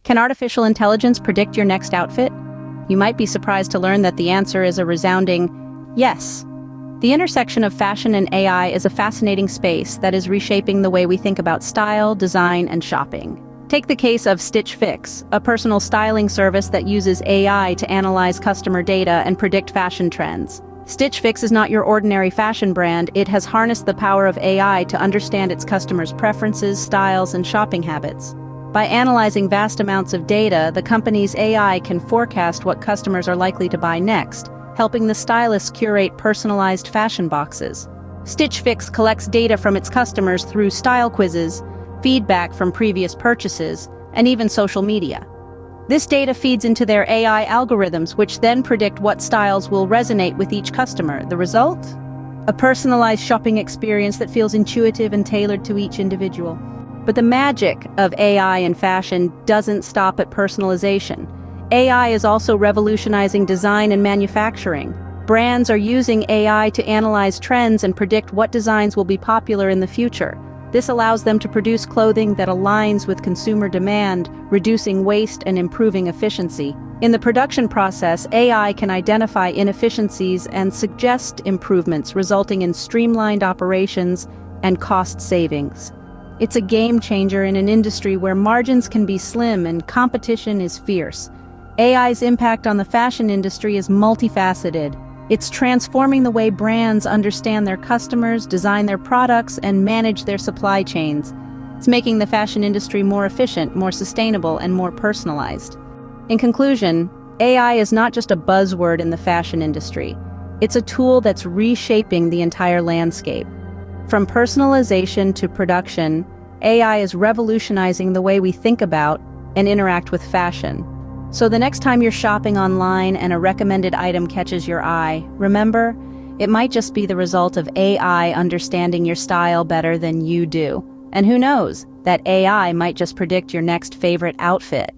Can artificial intelligence predict your next outfit? You might be surprised to learn that the answer is a resounding yes. The intersection of fashion and AI is a fascinating space that is reshaping the way we think about style, design, and shopping. Take the case of Stitch Fix, a personal styling service that uses AI to analyze customer data and predict fashion trends. Stitch Fix is not your ordinary fashion brand. It has harnessed the power of AI to understand its customers' preferences, styles, and shopping habits. By analyzing vast amounts of data, the company's AI can forecast what customers are likely to buy next, helping the stylists curate personalized fashion boxes. Stitch Fix collects data from its customers through style quizzes, feedback from previous purchases, and even social media. This data feeds into their AI algorithms, which then predict what styles will resonate with each customer. The result? A personalized shopping experience that feels intuitive and tailored to each individual. But the magic of AI in fashion doesn't stop at personalization. AI is also revolutionizing design and manufacturing. Brands are using AI to analyze trends and predict what designs will be popular in the future. This allows them to produce clothing that aligns with consumer demand, reducing waste and improving efficiency. In the production process, AI can identify inefficiencies and suggest improvements, resulting in streamlined operations and cost savings. It's a game changer in an industry where margins can be slim and competition is fierce. AI's impact on the fashion industry is multifaceted. It's transforming the way brands understand their customers, design their products, and manage their supply chains. It's making the fashion industry more efficient, more sustainable, and more personalized. In conclusion, AI is not just a buzzword in the fashion industry. It's a tool that's reshaping the entire landscape. From personalization to production, AI is revolutionizing the way we think about and interact with fashion. So the next time you're shopping online and a recommended item catches your eye, remember, it might just be the result of AI understanding your style better than you do. And who knows, that AI might just predict your next favorite outfit.